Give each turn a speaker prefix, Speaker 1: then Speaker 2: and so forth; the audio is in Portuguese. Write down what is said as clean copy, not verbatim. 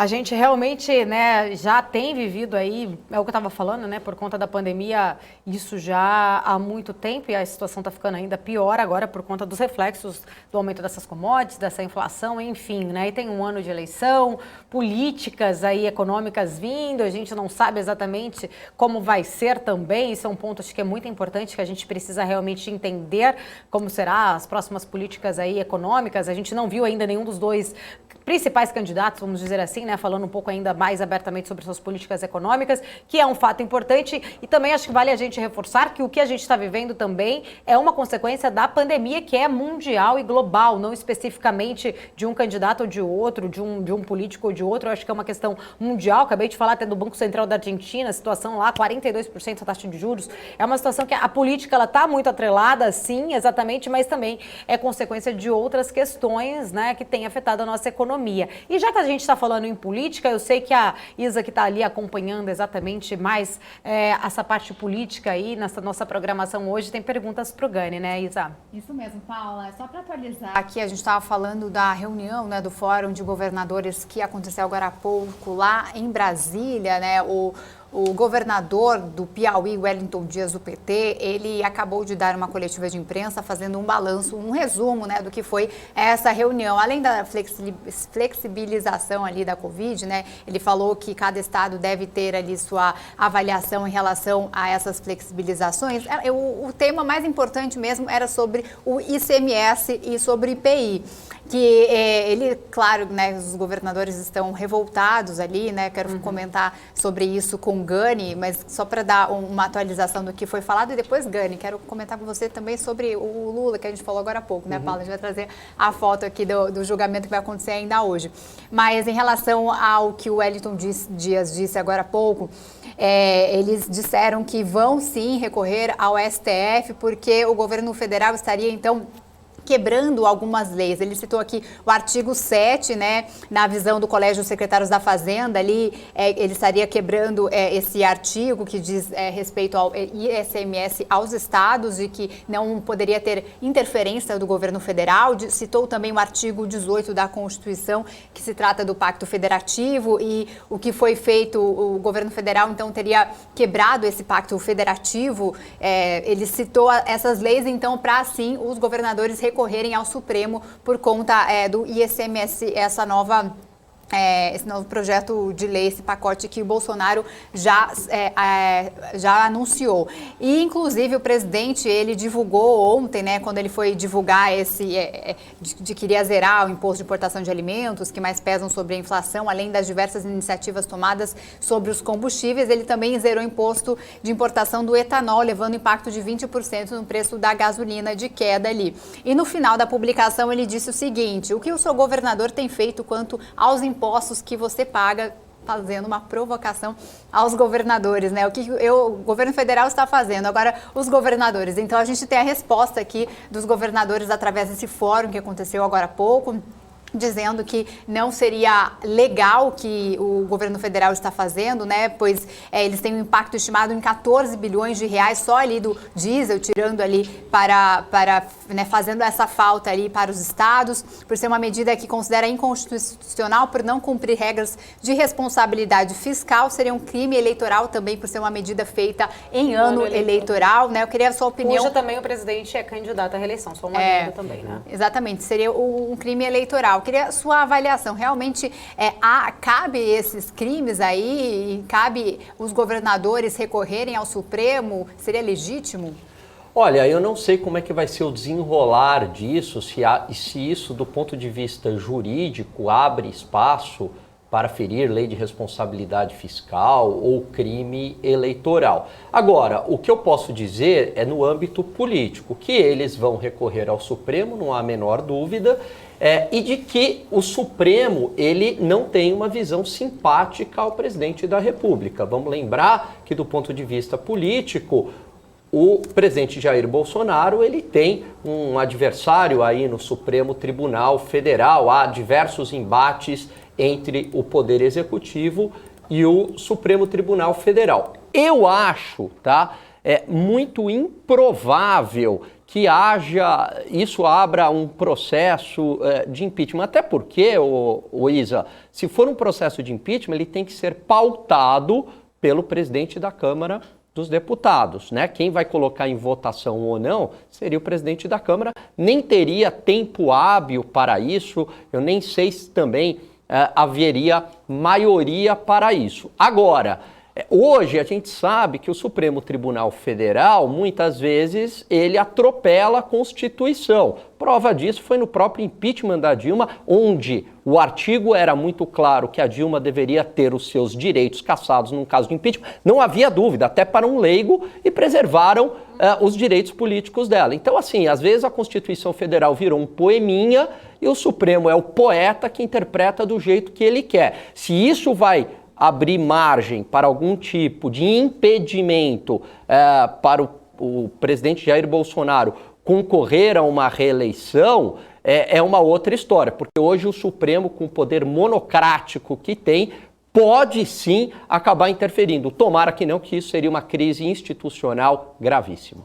Speaker 1: A gente realmente, né, já tem vivido aí, é o que eu estava falando, né, por conta da pandemia, isso já há muito tempo e a situação está ficando ainda pior agora por conta dos reflexos do aumento dessas commodities, dessa inflação, enfim, né, e tem um ano de eleição, políticas aí econômicas vindo, a gente não sabe exatamente como vai ser também, isso é um ponto acho que é muito importante que a gente precisa realmente entender como será as próximas políticas aí econômicas, a gente não viu ainda nenhum dos dois principais candidatos, vamos dizer assim, né, falando um pouco ainda mais abertamente sobre suas políticas econômicas, que é um fato importante e também acho que vale a gente reforçar que o que a gente está vivendo também é uma consequência da pandemia que é mundial e global, não especificamente de um candidato ou de outro, de um político ou de outro, eu acho que é uma questão mundial, acabei de falar até do Banco Central da Argentina, a situação lá, 42% a taxa de juros, é uma situação que a política ela está muito atrelada, sim, exatamente, mas também é consequência de outras questões, né, que têm afetado a nossa economia. E já que a gente está falando em política, eu sei que a Isa que está ali acompanhando exatamente mais essa parte política aí nessa nossa programação hoje, tem perguntas para o Gani, né, Isa?
Speaker 2: Isso mesmo, Paula. Só para atualizar aqui, a gente estava falando da reunião, né, do Fórum de Governadores que aconteceu agora há pouco lá em Brasília, né, o governador do Piauí, Wellington Dias, do PT, ele acabou de dar uma coletiva de imprensa fazendo um balanço, um resumo, né, do que foi essa reunião. Além da flexibilização ali da Covid, né, ele falou que cada estado deve ter ali sua avaliação em relação a essas flexibilizações. O tema mais importante mesmo era sobre o ICMS e sobre o IPI. Que ele, claro, né, os governadores estão revoltados ali, né, quero comentar sobre isso com o Gani, mas só para dar uma atualização do que foi falado e depois, Gani, quero comentar com você também sobre o Lula, que a gente falou agora há pouco, né, Paula? A gente vai trazer a foto aqui do julgamento que vai acontecer ainda hoje. Mas em relação ao que o Wellington Dias disse agora há pouco, eles disseram que vão sim recorrer ao STF, porque o governo federal estaria, então, quebrando algumas leis. Ele citou aqui o artigo 7, né, na visão do Colégio de Secretários da Fazenda, ali ele estaria quebrando esse artigo que diz respeito ao ICMS aos estados e que não poderia ter interferência do governo federal. Citou também o artigo 18 da Constituição, que se trata do Pacto Federativo e o que foi feito, o governo federal então teria quebrado esse Pacto Federativo. Ele citou essas leis então para, sim, os governadores recorrerem ao Supremo por conta do ICMS, esse novo projeto de lei, esse pacote que o Bolsonaro já anunciou. E, inclusive, o presidente, ele divulgou ontem, né, quando ele foi divulgar de queria zerar o imposto de importação de alimentos, que mais pesam sobre a inflação, além das diversas iniciativas tomadas sobre os combustíveis, ele também zerou o imposto de importação do etanol, levando impacto de 20% no preço da gasolina de queda ali. E no final da publicação, ele disse o seguinte: o que o seu governador tem feito quanto aos impostos que você paga, fazendo uma provocação aos governadores, né? O que o governo federal está fazendo, agora os governadores. Então a gente tem a resposta aqui dos governadores através desse fórum que aconteceu agora há pouco, dizendo que não seria legal o que o governo federal está fazendo, né? Pois eles têm um impacto estimado em 14 bilhões de reais só ali do diesel, tirando ali né, fazendo essa falta ali para os estados, por ser uma medida que considera inconstitucional por não cumprir regras de responsabilidade fiscal, seria um crime eleitoral também por ser uma medida feita em ano eleitoral, né? Eu queria a sua opinião.
Speaker 1: Hoje também o presidente é candidato à reeleição, só uma medida também, né?
Speaker 2: Exatamente, seria um crime eleitoral. Queria sua avaliação. Realmente cabe esses crimes aí? Cabe os governadores recorrerem ao Supremo? Seria legítimo?
Speaker 3: Olha, eu não sei como é que vai ser o desenrolar disso, se isso, do ponto de vista jurídico, abre espaço para ferir lei de responsabilidade fiscal ou crime eleitoral. Agora, o que eu posso dizer é no âmbito político, que eles vão recorrer ao Supremo, não há a menor dúvida, e de que o Supremo ele não tem uma visão simpática ao presidente da República. Vamos lembrar que, do ponto de vista político, o presidente Jair Bolsonaro ele tem um adversário aí no Supremo Tribunal Federal. Há diversos embates entre o Poder Executivo e o Supremo Tribunal Federal. Eu acho, muito improvável que isso abra um processo de impeachment. Até porque, Isa, se for um processo de impeachment, ele tem que ser pautado pelo presidente da Câmara dos Deputados, né? Quem vai colocar em votação ou não seria o presidente da Câmara. Nem teria tempo hábil para isso, eu nem sei se também haveria maioria para isso. Agora, hoje a gente sabe que o Supremo Tribunal Federal, muitas vezes, ele atropela a Constituição. Prova disso foi no próprio impeachment da Dilma, onde o artigo era muito claro que a Dilma deveria ter os seus direitos cassados num caso de impeachment. Não havia dúvida, até para um leigo, e preservaram os direitos políticos dela. Então, assim, às vezes a Constituição Federal virou um poeminha e o Supremo é o poeta que interpreta do jeito que ele quer. Se isso vai abrir margem para algum tipo de impedimento para o presidente Jair Bolsonaro concorrer a uma reeleição, é uma outra história, porque hoje o Supremo, com o poder monocrático que tem, pode sim acabar interferindo. Tomara que não, que isso seria uma crise institucional gravíssima.